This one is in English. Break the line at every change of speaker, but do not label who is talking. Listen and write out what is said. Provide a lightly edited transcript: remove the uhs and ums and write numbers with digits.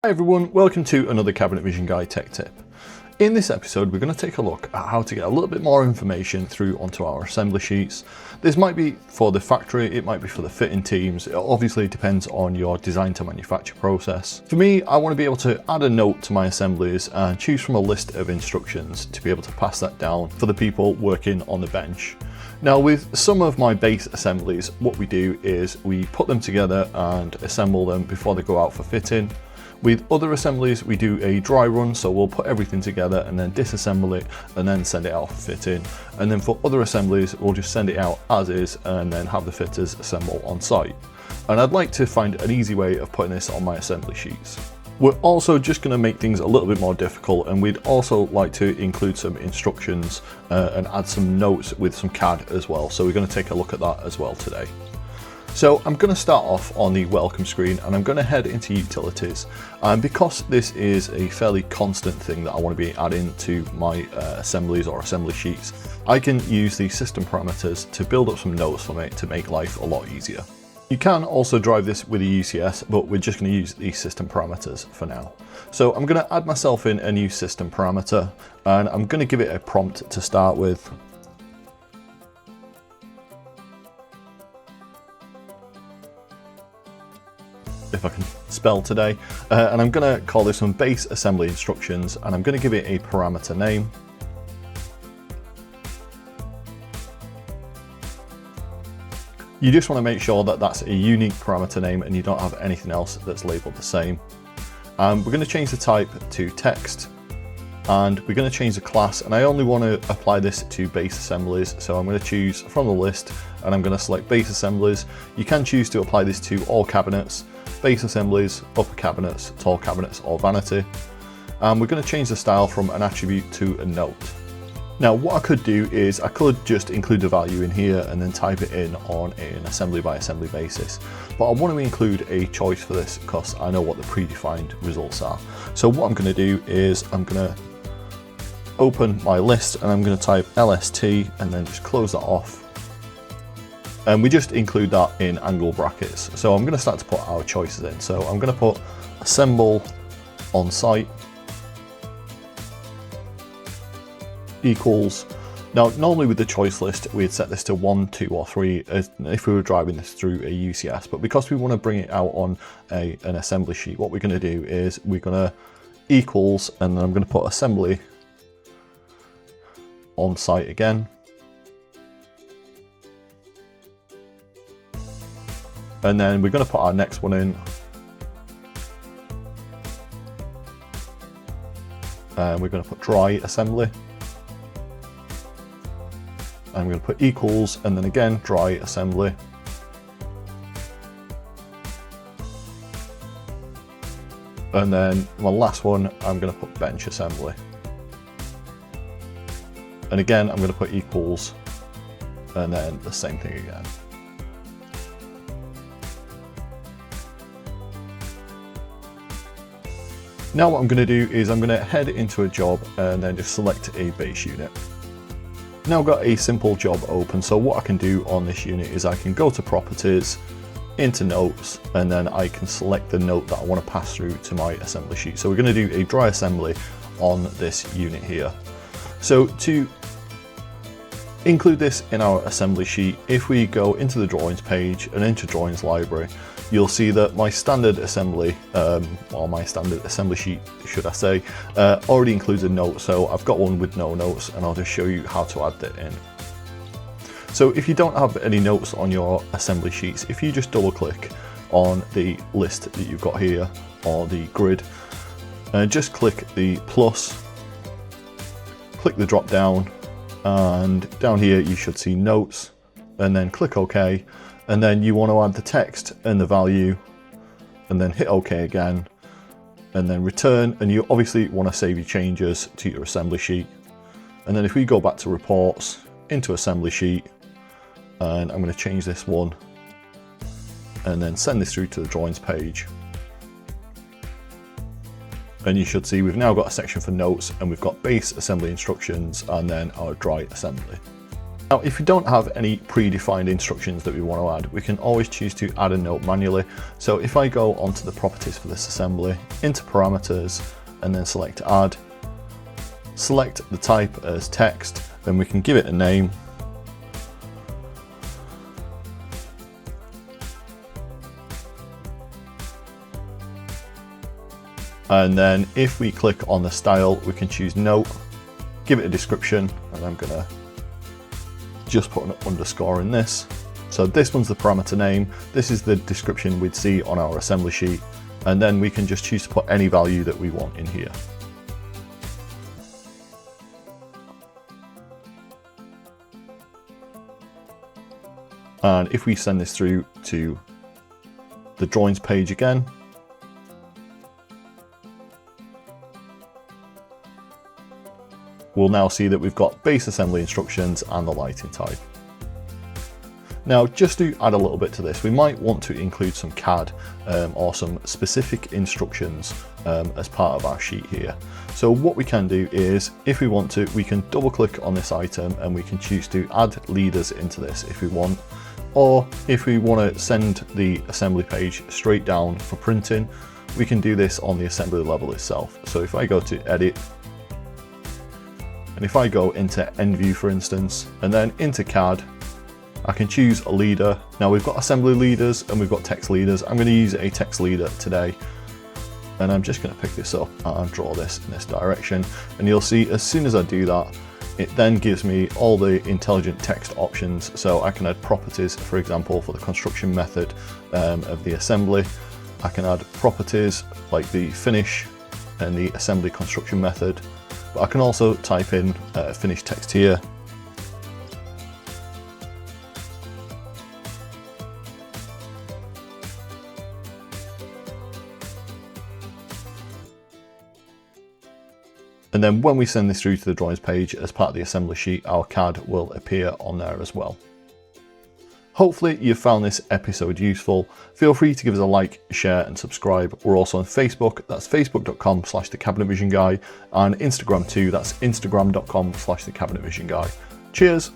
Hi everyone, welcome to another Cabinet Vision Guide Tech Tip. In this episode we're going to take a look at how to get a little bit more information through onto our assembly sheets. This might be for the factory, it might be for the fitting teams, it obviously depends on your design to manufacture process. For me, I want to be able to add a note to my assemblies and choose from a list of instructions to be able to pass that down for the people working on the bench. Now with some of my base assemblies, what we do is we put them together and assemble them before they go out for fitting. With other assemblies, we do a dry run, so we'll put everything together and then disassemble it and then send it out for fitting. And then for other assemblies, we'll just send it out as is and then have the fitters assemble on site. And I'd like to find an easy way of putting this on my assembly sheets. We're also just going to make things a little bit more difficult, and we'd also like to include some instructions and add some notes with some CAD as well. So we're going to take a look at that as well today. So I'm going to start off on the welcome screen and I'm going to head into utilities, and because this is a fairly constant thing that I want to be adding to my assemblies or assembly sheets, I can use the system parameters to build up some notes for me to make life a lot easier. You can also drive this with a UCS, but we're just going to use the system parameters for now. So I'm going to add myself in a new system parameter and I'm going to give it a prompt to start with. If I can spell today, and I'm going to call this one base assembly instructions, and I'm going to give it a parameter name. You just want to make sure that that's a unique parameter name and you don't have anything else that's labeled the same. We're going to change the type to text, and we're going to change the class, and I only want to apply this to base assemblies, so I'm going to choose from the list and I'm going to select base assemblies. You can choose to apply this to all cabinets, base assemblies, upper cabinets, tall cabinets or vanity. And we're going to change the style from an attribute to a note. Now what I could do is I could just include the value in here and then type it in on an assembly by assembly basis, but I want to include a choice for this because I know what the predefined results are. So what I'm going to do is I'm going to open my list and I'm going to type LST and then just close that off. And we just include that in angle brackets. So I'm going to start to put our choices in. So I'm going to put assemble on site equals. Now normally with the choice list we'd set this to 1, 2 or 3 if we were driving this through a UCS, but because we want to bring it out on an assembly sheet, what we're going to do is we're going to equals and then I'm going to put assembly on site again. And then we're going to put our next one in. And we're going to put dry assembly. And we're going to put equals and then again dry assembly. And then my last one, I'm going to put bench assembly. And again, I'm going to put equals and then the same thing again. Now what I'm going to do is I'm going to head into a job and then just select a base unit. Now I've got a simple job open, so what I can do on this unit is I can go to properties, into notes, and then I can select the note that I want to pass through to my assembly sheet. So we're going to do a dry assembly on this unit here. So to include this in our assembly sheet, if we go into the drawings page and into drawings library, you'll see that my standard assembly, or my standard assembly sheet, should I say, already includes a note. So I've got one with no notes and I'll just show you how to add that in. So if you don't have any notes on your assembly sheets, if you just double click on the list that you've got here or the grid, just click the plus, click the drop down, and down here you should see notes, and then click OK, and then you want to add the text and the value and then hit OK again and then return, and you obviously want to save your changes to your assembly sheet. And then if we go back to reports, into assembly sheet, and I'm going to change this one and then send this through to the drawings page. And you should see we've now got a section for notes and we've got base assembly instructions and then our dry assembly. Now, if we don't have any predefined instructions that we want to add, we can always choose to add a note manually. So if I go onto the properties for this assembly, into parameters, and then select add, select the type as text, then we can give it a name. And then if we click on the style, we can choose note, give it a description, and I'm gonna just put an underscore in this. So this one's the parameter name, this is the description we'd see on our assembly sheet, and then we can just choose to put any value that we want in here. And if we send this through to the drawings page again, we'll now see that we've got base assembly instructions and the lighting type. Now, just to add a little bit to this, we might want to include some CAD or some specific instructions as part of our sheet here. So what we can do is, if we want to, we can double click on this item and we can choose to add leaders into this if we want, or if we want to send the assembly page straight down for printing, we can do this on the assembly level itself. So if I go to edit, and if I go into end view, for instance, and then into CAD, I can choose a leader. Now we've got assembly leaders and we've got text leaders. I'm going to use a text leader today. And I'm just going to pick this up and draw this in this direction. And you'll see as soon as I do that, it then gives me all the intelligent text options. So I can add properties, for example, for the construction method of the assembly. I can add properties like the finish and the assembly construction method. But I can also type in finish text here. And then when we send this through to the drawings page as part of the assembly sheet, our CAD will appear on there as well. Hopefully you've found this episode useful. Feel free to give us a like, share and subscribe. We're also on Facebook, that's facebook.com/thecabinetvisionguy, and Instagram too, that's instagram.com/thecabinetvisionguy. Cheers.